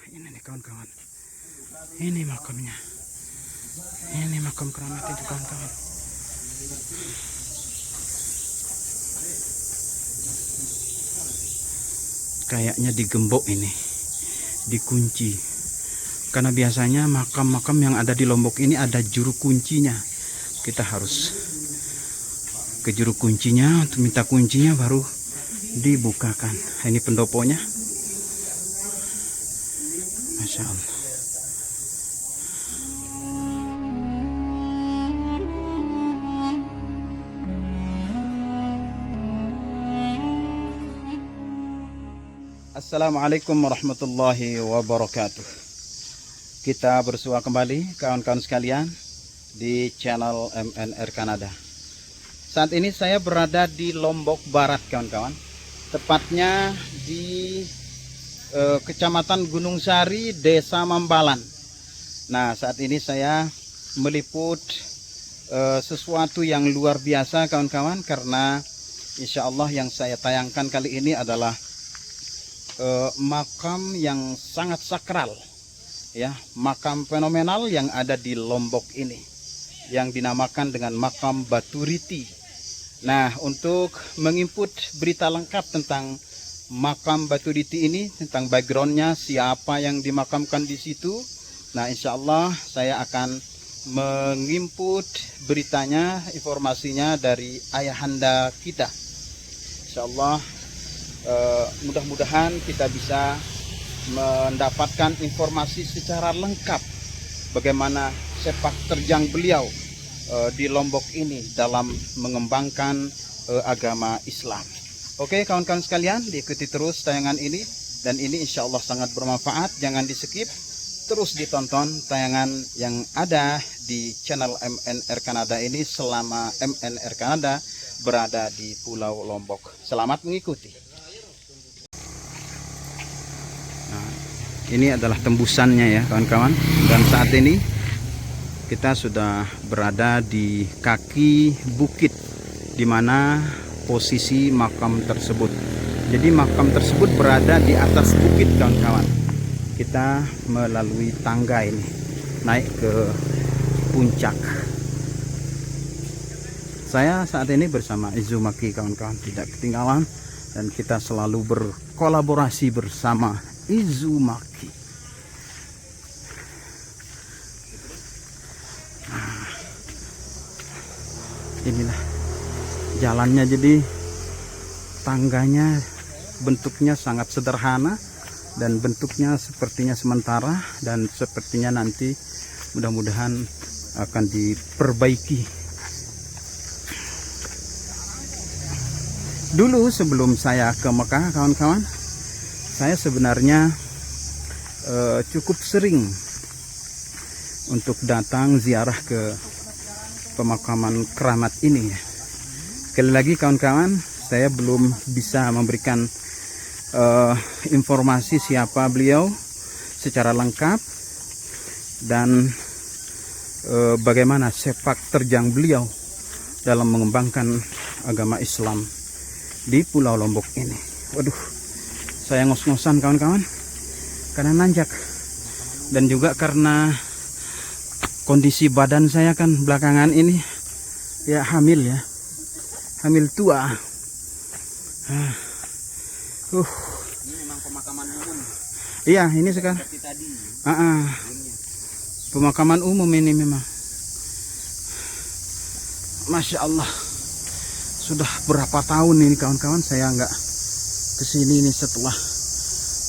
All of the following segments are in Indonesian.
Ini nih kawan-kawan. Ini makamnya. Ini makam keramat itu kawan-kawan. Kayaknya digembok ini, dikunci. Karena biasanya makam-makam yang ada di Lombok ini ada juru kuncinya. Kita harus ke juru kuncinya untuk minta kuncinya baru dibukakan. Ini pendoponya. Masya Allah. Assalamualaikum warahmatullahi wabarakatuh. Kita bersua kembali kawan-kawan sekalian di channel MNR Kanada. Saat ini saya berada di Lombok Barat kawan-kawan, tepatnya di Kecamatan Gunung Sari, Desa Mambalan. Nah, saat ini saya meliput sesuatu yang luar biasa kawan-kawan, karena insya Allah yang saya tayangkan kali ini adalah makam yang sangat sakral, ya, makam fenomenal yang ada di Lombok ini, yang dinamakan dengan makam Batu Riti. Nah, untuk menginput berita lengkap tentang makam Batu Riti ini, tentang backgroundnya, siapa yang dimakamkan di situ, nah insya Allah saya akan menginput beritanya, informasinya dari ayahanda kita. Insya Allah mudah-mudahan kita bisa mendapatkan informasi secara lengkap bagaimana sepak terjang beliau di Lombok ini dalam mengembangkan agama Islam. Oke kawan-kawan sekalian, diikuti terus tayangan ini, dan ini insya Allah sangat bermanfaat. Jangan di skip, terus ditonton tayangan yang ada di channel MNR Kanada ini selama MNR Kanada berada di Pulau Lombok. Selamat mengikuti. Ini adalah tembusannya ya kawan-kawan, dan saat ini kita sudah berada di kaki bukit di mana posisi makam tersebut. Jadi makam tersebut berada di atas bukit kawan-kawan. Kita melalui tangga ini naik ke puncak. Saya saat ini bersama Izumaki kawan-kawan, tidak ketinggalan, dan kita selalu berkolaborasi bersama Izumaki. Nah, inilah jalannya, jadi tangganya bentuknya sangat sederhana dan bentuknya sepertinya sementara, dan sepertinya nanti mudah-mudahan akan diperbaiki. Dulu sebelum saya ke Mekah kawan-kawan, saya sebenarnya cukup sering untuk datang ziarah ke pemakaman keramat ini. Sekali lagi kawan-kawan, saya belum bisa memberikan informasi siapa beliau secara lengkap dan bagaimana sepak terjang beliau dalam mengembangkan agama Islam di Pulau Lombok ini. Waduh, saya ngos-ngosan kawan-kawan karena nanjak, dan juga karena kondisi badan saya kan belakangan ini ya hamil hamil tua. Ini memang pemakaman umum. Iya, ini sekarang Tadi. pemakaman umum ini memang. Masya Allah, sudah berapa tahun ini kawan-kawan saya nggak kesini ini setelah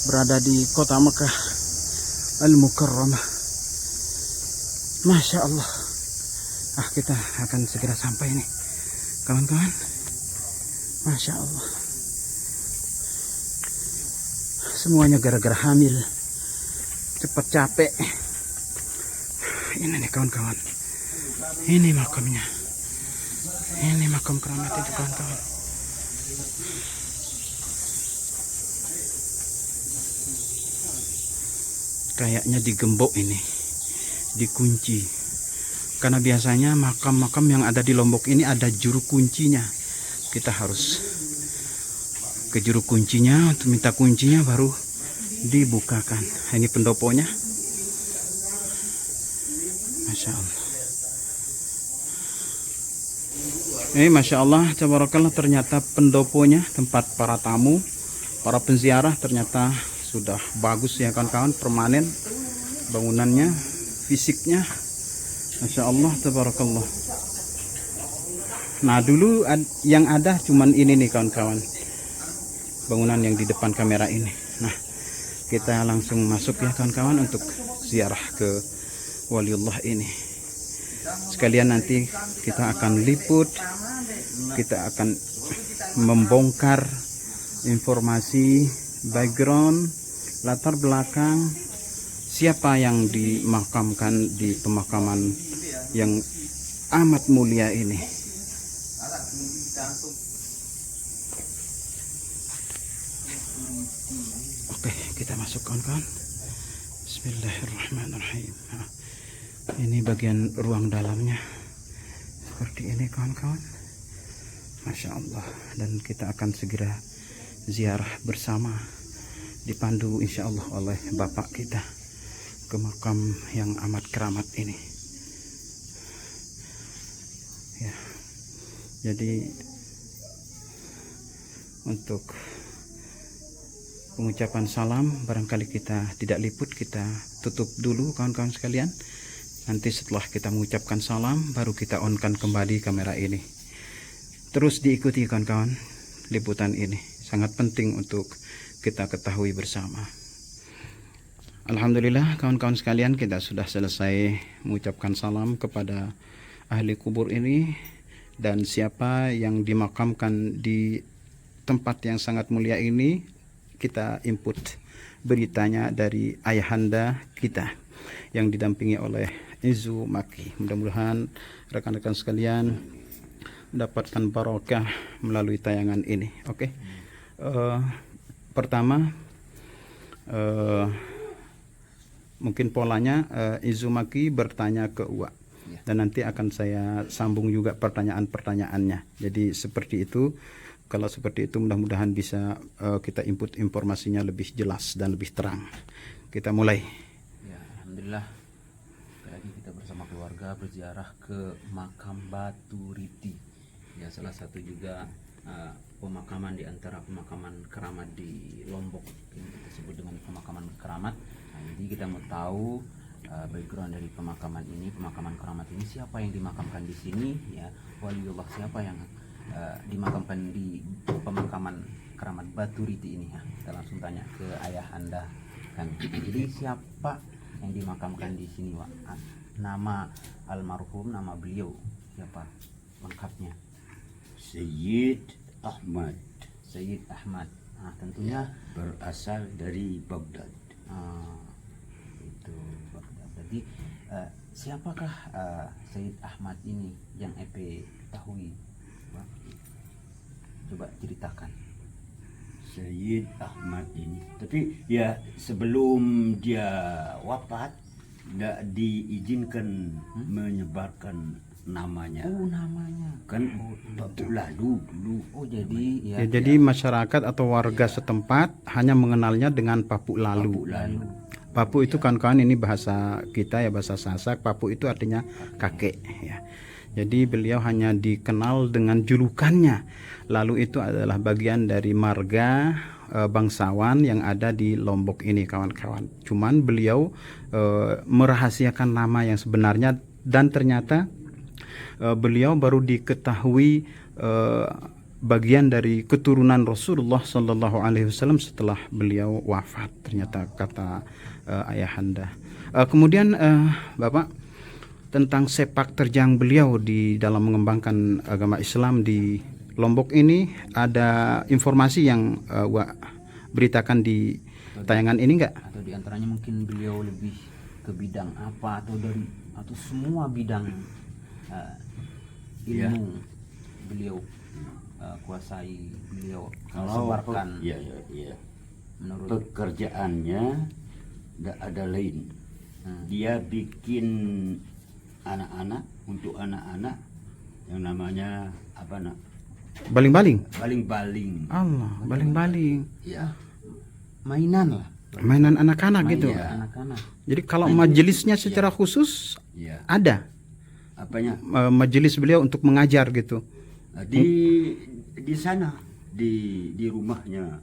berada di kota Mekah Al-Mukarramah. Masya Allah. Kita akan segera sampai ini kawan-kawan. Masya Allah. Semuanya gara-gara hamil, cepat capek. Ini nih kawan-kawan, ini makamnya. Ini makam keramat itu kawan-kawan. Kayaknya digembok ini, dikunci. Karena biasanya makam-makam yang ada di Lombok ini ada juru kuncinya. Kita harus ke juru kuncinya untuk minta kuncinya baru dibukakan. Ini pendoponya. Masya Allah. Masya Allah, tabarakallah, ternyata pendoponya, tempat para tamu, para penziarah ternyata sudah bagus ya kawan-kawan, permanen bangunannya, fisiknya. Masya Allah, tabarakallah. Nah dulu yang ada cuman ini nih kawan-kawan, bangunan yang di depan kamera ini. Nah kita langsung masuk ya kawan-kawan untuk ziarah ke waliullah ini. Sekalian nanti kita akan liput, kita akan membongkar informasi background, latar belakang siapa yang dimakamkan di pemakaman yang amat mulia ini. Oke, kita masuk kawan-kawan. Bismillahirrahmanirrahim. Nah, ini bagian ruang dalamnya seperti ini kawan-kawan. Masya Allah. Dan kita akan segera ziarah bersama, dipandu insya Allah oleh bapak kita ke makam yang amat keramat ini ya. Jadi untuk pengucapan salam barangkali kita tidak liput, kita tutup dulu kawan-kawan sekalian. Nanti setelah kita mengucapkan salam baru kita on-kan kembali kamera ini. Terus diikuti kawan-kawan liputan ini, sangat penting untuk kita ketahui bersama. Alhamdulillah kawan-kawan sekalian, kita sudah selesai mengucapkan salam kepada ahli kubur ini dan siapa yang dimakamkan di tempat yang sangat mulia ini. Kita input beritanya dari ayahanda kita yang didampingi oleh Izu Maki. Mudah-mudahan rekan-rekan sekalian mendapatkan barokah melalui tayangan ini. Oke. Pertama mungkin polanya Izu Maki bertanya ke Uwa dan nanti akan saya sambung juga pertanyaan-pertanyaannya. Jadi seperti itu. Kalau seperti itu mudah-mudahan bisa kita input informasinya lebih jelas dan lebih terang. Kita mulai. Ya, alhamdulillah. Sekali lagi kita bersama keluarga berziarah ke makam Batu Riti. Ya, salah satu juga pemakaman di antara pemakaman keramat di Lombok. Ini kita sebut dengan pemakaman keramat. Nah, jadi kita mau tahu background dari pemakaman ini, pemakaman keramat ini, siapa yang dimakamkan di sini, ya, waliullah siapa yang dimakamkan di pemakaman keramat Batu Riti ini ya. Kita langsung tanya ke ayah anda kan. Jadi siapa yang dimakamkan di sini, Wak? Nama almarhum, nama beliau siapa lengkapnya? Sayyid Ahmad. Sayyid Ahmad. Nah, tentunya Berasal dari Baghdad. Itu Baghdad. Jadi siapakah Sayyid Ahmad ini yang Epe ketahui? Coba ceritakan. Sayyid Ahmad ini, tapi ya sebelum dia wafat tidak diizinkan menyebarkan namanya. Oh, namanya Kan waktu lalu dulu. Oh, jadi ya, Ya, jadi masyarakat atau warga setempat hanya mengenalnya dengan Papu Lalu. Lalu. Papu itu kawan-kawan ini bahasa kita ya, bahasa Sasak. Papu itu artinya kakek ya. Jadi beliau hanya dikenal dengan julukannya. Lalu itu adalah bagian dari marga bangsawan yang ada di Lombok ini kawan-kawan. Cuman beliau merahasiakan nama yang sebenarnya dan ternyata beliau baru diketahui bagian dari keturunan Rasulullah Sallallahu Alaihi Wasallam setelah beliau wafat. Ternyata kata ayahanda. Kemudian Bapak, tentang sepak terjang beliau di dalam mengembangkan agama Islam di Lombok ini, ada informasi yang Wak beritakan di tayangan ini enggak? atau diantaranya mungkin beliau lebih ke bidang apa, atau semua bidang ilmu beliau kuasai, beliau sebarkan. Ya. Menurut Pekerjaannya tidak ada lain. Dia bikin anak-anak, untuk anak-anak yang namanya apa nak? Baling-baling. Baling-baling. Allah, baling-baling. Ya. mainan lah. Mainan anak-anak gitu. Iya. Anak-anak. Jadi kalau majelisnya secara khusus Ya. ada Apanya? majelis beliau untuk mengajar gitu. Di sana, di rumahnya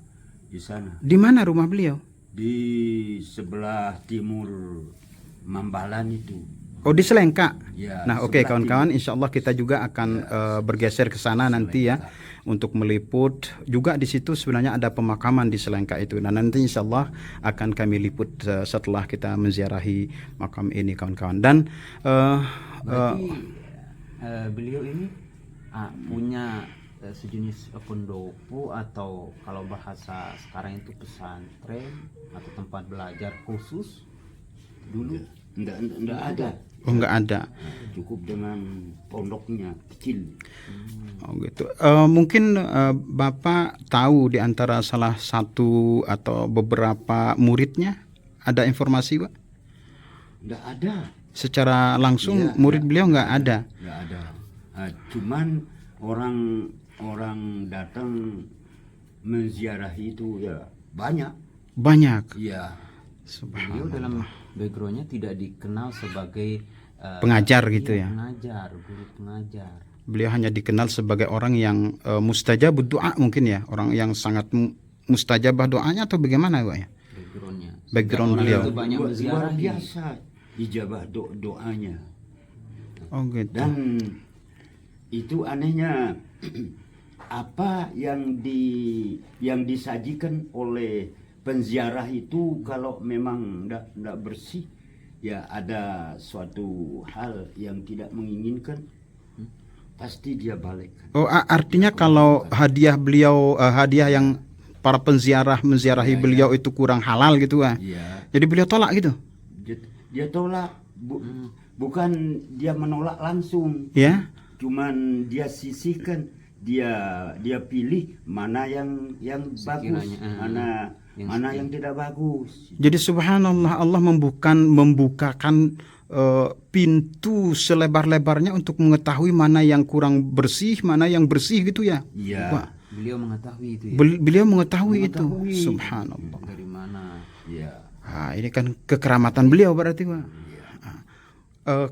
di sana, Di mana rumah beliau? di sebelah timur Mambalan itu. Oh, di Selengka. Ya, Nah, oke sebelah kawan-kawan, insya Allah kita juga akan bergeser ke sana nanti ya untuk meliput. Juga di situ sebenarnya ada pemakaman di Selengka itu. Nah, nanti insya Allah akan kami liput setelah kita menziarahi makam ini kawan-kawan. Dan Berarti beliau ini punya sejenis pendopo atau kalau bahasa sekarang itu pesantren atau tempat belajar khusus dulu? Enggak ada. oh, nggak ada. Cukup dengan pondoknya kecil. Oh gitu. Mungkin Bapak tahu di antara salah satu atau beberapa muridnya, ada informasi Pak? Enggak ada. Secara langsung murid beliau nggak ada. Enggak ada. Cuman orang datang menziarahi itu ya banyak. Banyak. Iya. Beliau dalam backgroundnya tidak dikenal sebagai Pengajar gitu ya. Pengajar, guru pengajar. Beliau hanya dikenal sebagai orang yang mustajabud doa mungkin ya, orang yang sangat mustajabah doanya atau bagaimana Pak ya? Backgroundnya. Background Orang beliau. itu banyak Luar menziarahi. biasa ijabah doanya. Oh gitu. Dan itu anehnya apa yang disajikan oleh penziarah itu kalau memang enggak bersih, ya ada suatu hal yang tidak menginginkan, pasti dia balik. Oh, artinya kalau hadiah beliau hadiah yang para penziarah menziarahi beliau itu kurang halal gitu Pak. Iya. Jadi beliau tolak gitu. Dia tolak, bukan dia menolak langsung. Ya. Cuman dia sisihkan, dia pilih mana yang bagus, mana yang tidak bagus. Jadi subhanallah, Allah membukakan pintu selebar-lebarnya untuk mengetahui mana yang kurang bersih, mana yang bersih gitu ya. Iya. Wah, Beliau mengetahui itu ya. beliau mengetahui itu. Subhanallah. Dari mana? Iya. Ini kan kekeramatan beliau berarti Pak.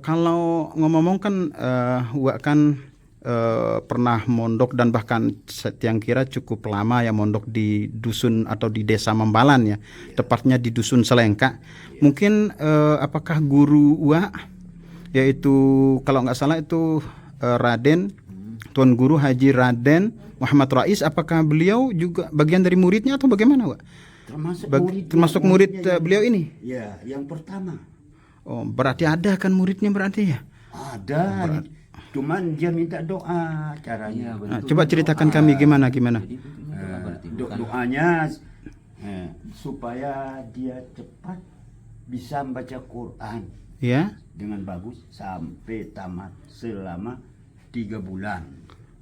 Kalau ngomong kan Wak kan pernah mondok dan bahkan Tiang Kira cukup lama ya mondok di dusun atau di desa Mambalan ya, tepatnya di dusun Selengka. Mungkin apakah guru Wak, yaitu kalau nggak salah itu Raden Tuan Guru Haji Raden Muhammad Rais, apakah beliau juga bagian dari muridnya atau bagaimana Wak? Termasuk murid beliau ini? Ya, yang pertama. Oh, berarti ada kan muridnya berarti ya? Ada. Cuman dia minta doa caranya. Coba ceritakan kami gimana. Jadi bentuknya doa berarti bukan Doanya supaya dia cepat bisa membaca Quran Ya. dengan bagus sampai tamat selama 3 bulan.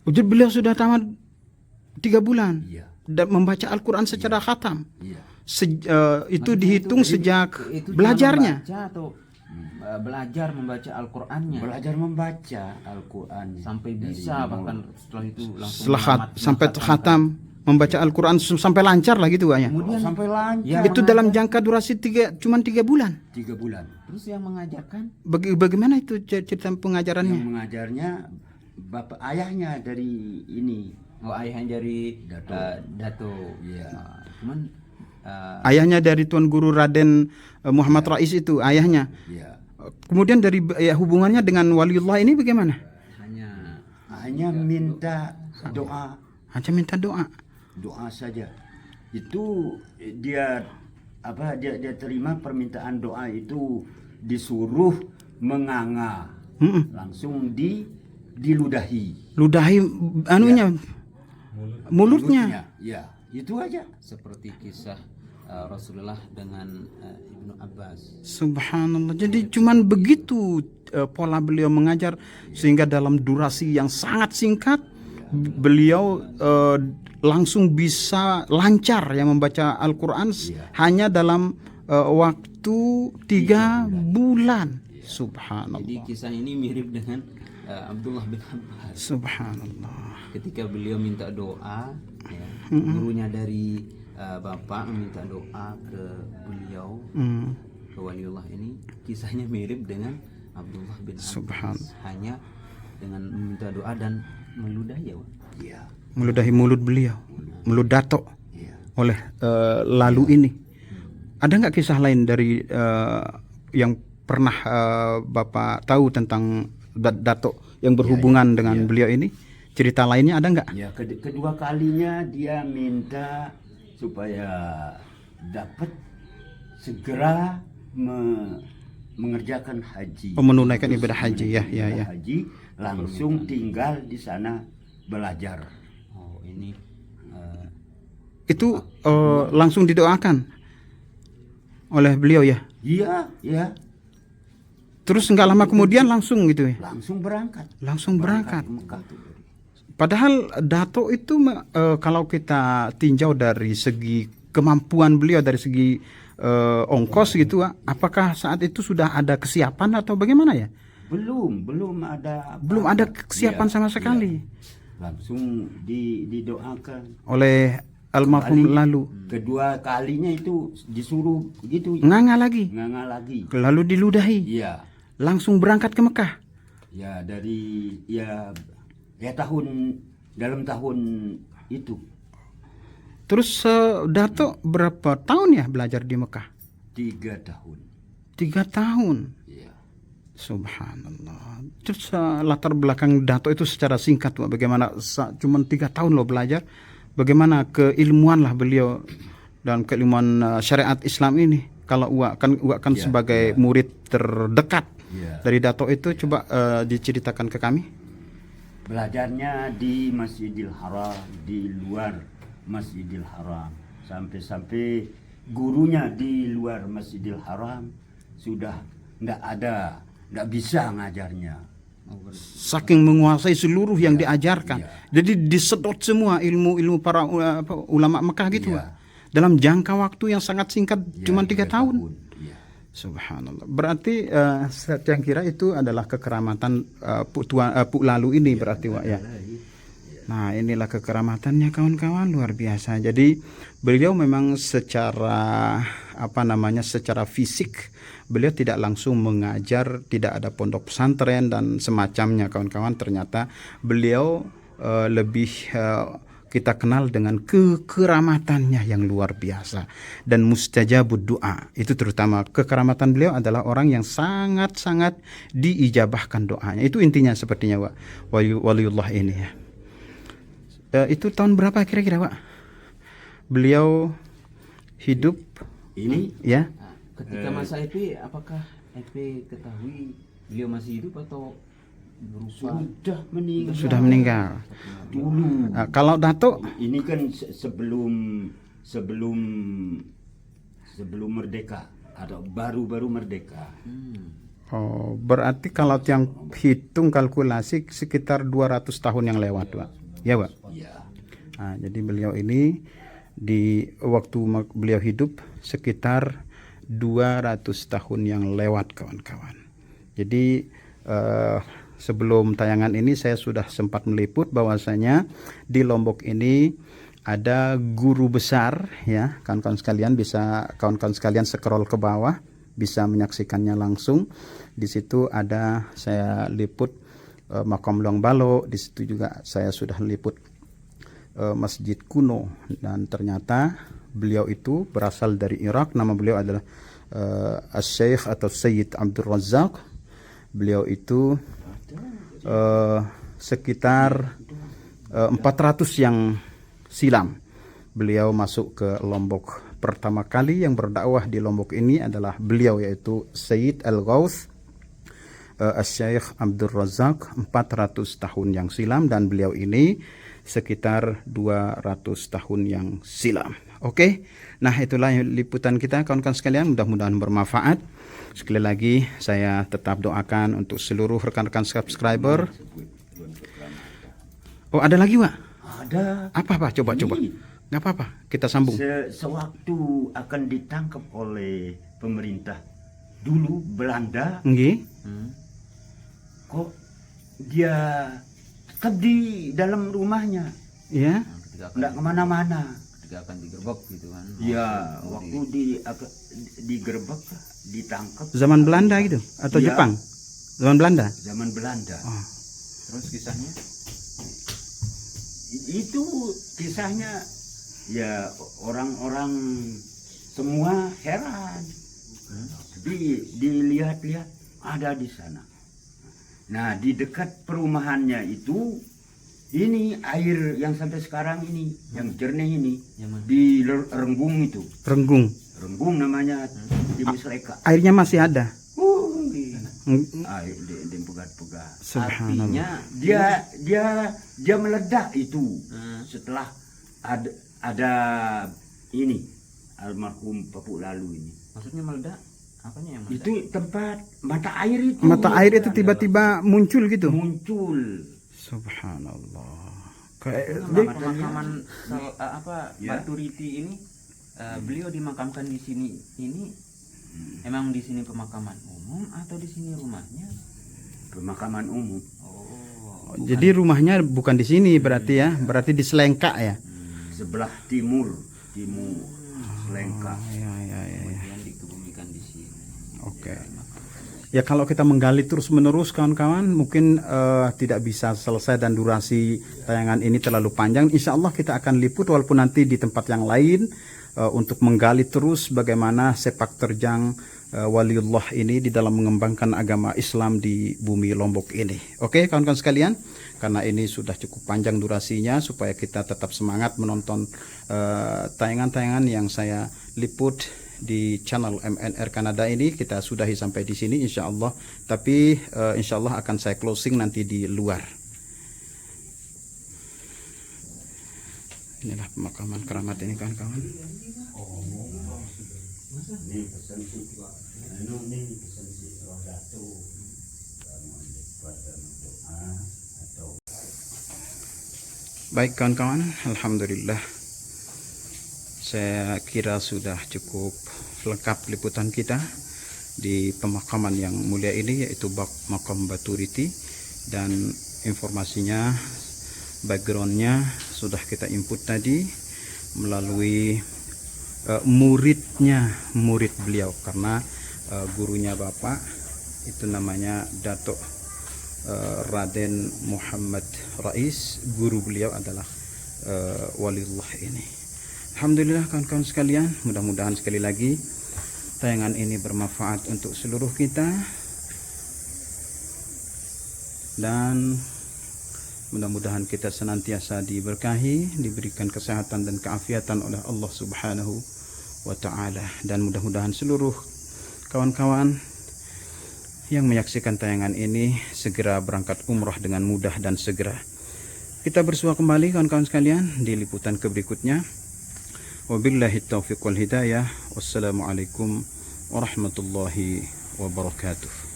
Jadi beliau sudah tamat 3 bulan Iya. dan membaca Al-Quran secara khatam. Iya. Itu dihitung sejak itu cuma belajarnya. membaca atau belajar membaca Al-Qur'annya Belajar membaca Al-Quran sampai bisa, bahkan setelah itu langsung Setelah sampai menghatamkan. khatam membaca Al-Quran sampai lancar lah gitu Pak ya. Kemudian sampai lancar. Ya, Itu dalam jangka durasi cuma 3 bulan. 3 bulan. terus yang mengajarkan Bagaimana itu cerita Yang pengajarannya? mengajarnya bapak ayahnya dari ini. ayahnya dari Dato. Dato. Iya. Cuman Ayahnya dari Tuan Guru Raden Muhammad Rais itu ayahnya. Iya. Kemudian dari hubungannya dengan waliullah ini bagaimana? Hanya minta doa. Hanya minta doa. Doa saja. Itu dia terima permintaan doa itu, disuruh menganga. Langsung diludahi. Ludahi anunya mulutnya. Ya, itu aja. seperti kisah Rasulullah dengan Ibnu Abbas. Subhanallah. Jadi cuman begitu pola beliau mengajar sehingga dalam durasi yang sangat singkat beliau langsung bisa lancar ya membaca Al-Quran hanya dalam waktu 3 bulan. Subhanallah. Jadi kisah ini mirip dengan Abdullah bin Abbas. Subhanallah. Ketika beliau minta doa, ya, gurunya dari Bapak meminta doa ke beliau, Hmm. ke waliullah ini, kisahnya mirip dengan Abdullah bin Subhan. Abbas, hanya dengan meminta doa dan meludahi ya, Pak. Iya. Meludahi mulut beliau, mulut dato Iya. oleh lalu ini. Ada nggak kisah lain dari yang pernah Bapak tahu tentang dato yang berhubungan dengan beliau ini? Cerita lainnya ada nggak? Ya, kedua kalinya dia minta supaya dapat segera mengerjakan haji. Menunaikan ibadah haji, ya. Haji, langsung tinggal di sana belajar. Oh, ini Itu langsung didoakan oleh beliau ya. Iya, iya. Terus nggak lama kemudian langsung gitu ya. Langsung berangkat. Langsung berangkat. Ke Mekah. Padahal dato itu kalau kita tinjau dari segi kemampuan beliau, dari segi ongkos gitu, apakah saat itu sudah ada kesiapan atau bagaimana ya? Belum ada. Belum ada kesiapan Iya, sama sekali. iya. Langsung didoakan. Oleh almarhum Kembali. lalu. Kedua kalinya itu disuruh gitu. Nganga lagi. Nganga lagi. Lalu diludahi. Iya. Langsung berangkat ke Mekah. Ya dari dalam tahun itu Terus dato berapa tahun ya belajar di Mekah? 3 tahun. 3 tahun. Iya. Subhanallah. Terus latar belakang dato itu secara singkat, Pak, bagaimana cuma 3 tahun loh belajar, bagaimana keilmuan lah beliau dan keilmuan syariat Islam ini. Kalau Uwa kan Ya, sebagai murid terdekat Ya. dari dato itu, coba diceritakan ke kami. Belajarnya di Masjidil Haram, di luar Masjidil Haram. Sampai gurunya di luar Masjidil Haram sudah nggak bisa ngajarnya. Saking menguasai seluruh yang diajarkan. Ya. Jadi disedot semua ilmu-ilmu para ulama Mekah gitu, Ya. Pak. Dalam jangka waktu yang sangat singkat, Ya, cuma 3 tahun. Ya. Subhanallah. Berarti saya yang kira itu adalah kekeramatan Puk Lalu ini berarti, Wak, ya. Nah, inilah kekeramatannya kawan-kawan, luar biasa. Jadi beliau memang secara secara fisik beliau tidak langsung mengajar, tidak ada pondok pesantren dan semacamnya kawan-kawan. Ternyata beliau lebih kita kenal dengan kekeramatannya yang luar biasa dan mustajabud doa. Itu terutama kekeramatan beliau adalah orang yang sangat-sangat diijabahkan doanya. Itu intinya sepertinya, Pak, waliullah ini ya. Itu tahun berapa kira-kira, Pak? Beliau hidup Ini ya? ketika masa EP, apakah EP ketahui beliau masih hidup atau berupa sudah meninggal. Sudah meninggal. Dulu. Kalau Dato Ini kan sebelum merdeka atau baru merdeka. berarti kalau yang hitung kalkulasi sekitar 200 tahun yang lewat, Pak. Ya, Pak. Ya. Nah, jadi beliau ini di waktu beliau hidup sekitar 200 tahun yang lewat, kawan-kawan. Jadi sebelum tayangan ini saya sudah sempat meliput bahwasanya di Lombok ini ada guru besar ya, kawan-kawan sekalian bisa scroll ke bawah bisa menyaksikannya langsung. Di situ ada saya liput Makam Luang Balo, di situ juga saya sudah liput masjid kuno, dan ternyata beliau itu berasal dari Irak. Nama beliau adalah Asy-Syaikh atau Sayyid Abdul Razak. Beliau itu sekitar 400 yang silam beliau masuk ke Lombok. Pertama kali yang berdakwah di Lombok ini adalah beliau, yaitu Sayyid Al-Ghauth Asy-Syaikh Abdul Razak 400 tahun yang silam, dan beliau ini sekitar 200 tahun yang silam. Oke, nah itulah liputan kita kawan-kawan sekalian, mudah-mudahan bermanfaat. Sekali lagi saya tetap doakan untuk seluruh rekan-rekan subscriber. Oh, ada lagi, Pak? Ada. Apa, Pak? Coba. Nggak apa-apa, kita sambung. Sewaktu akan ditangkap oleh pemerintah dulu Belanda, Nggih. kok dia tetap di dalam rumahnya, Ya. nggak kemana-mana. ketika akan digerebek gitu kan. Ya, Mau waktu digerebek, ditangkap. Zaman Belanda gitu atau Iya. Jepang? Zaman Belanda. Zaman Belanda. Oh. Terus kisahnya? Itu kisahnya ya orang-orang semua heran. Dilihat-lihat ada di sana. Nah, di dekat perumahannya itu ini air yang sampai sekarang ini, yang jernih ini, Yang mana? di Renggung itu. Renggung. Renggung namanya di Musleka. Airnya masih ada. Air di pegat-pegat. Subhanallah. Artinya dia meledak itu setelah ada ini almarhum Papuk Lalu ini. Maksudnya meledak? Apanya yang meledak? Itu tempat mata air itu. Mata air itu tiba-tiba muncul gitu. Muncul. Subhanallah. Kayak Pemakaman Ya. Batu Riti ini beliau dimakamkan di sini ini emang di sini pemakaman umum atau di sini rumahnya? Pemakaman umum. Oh, jadi rumahnya bukan di sini berarti ya. Berarti di Selengkak ya. Sebelah timur Selengkap. Ya. kemudian dikebumikan di sini. Oke. Ya kalau kita menggali terus-menerus kawan-kawan mungkin tidak bisa selesai dan durasi tayangan ini terlalu panjang. Insya Allah kita akan liput walaupun nanti di tempat yang lain untuk menggali terus bagaimana sepak terjang waliullah ini di dalam mengembangkan agama Islam di bumi Lombok ini. Oke kawan-kawan sekalian, karena ini sudah cukup panjang durasinya supaya kita tetap semangat menonton tayangan-tayangan yang saya liput di channel MNR Kanada ini. Kita sudahi sampai di sini insya Allah. Tapi insya Allah akan saya closing nanti di luar. Inilah pemakaman keramat ini kawan-kawan. Baik kawan-kawan, alhamdulillah. Saya kira sudah cukup lengkap liputan kita di pemakaman yang mulia ini, yaitu makam Batu Riti, dan informasinya, backgroundnya sudah kita input tadi melalui murid beliau, karena gurunya Bapak itu namanya Datuk Raden Muhammad Rais, guru beliau adalah waliullah ini. Alhamdulillah kawan-kawan sekalian, mudah-mudahan sekali lagi tayangan ini bermanfaat untuk seluruh kita, dan mudah-mudahan kita senantiasa diberkahi, diberikan kesehatan dan keafiatan oleh Allah Subhanahu wa Ta'ala, dan mudah-mudahan seluruh kawan-kawan yang menyaksikan tayangan ini segera berangkat umrah dengan mudah dan segera. Kita bersua kembali kawan-kawan sekalian di liputan berikutnya. Wabillahi taufiq wal hidayah. Wassalamualaikum warahmatullahi wabarakatuh.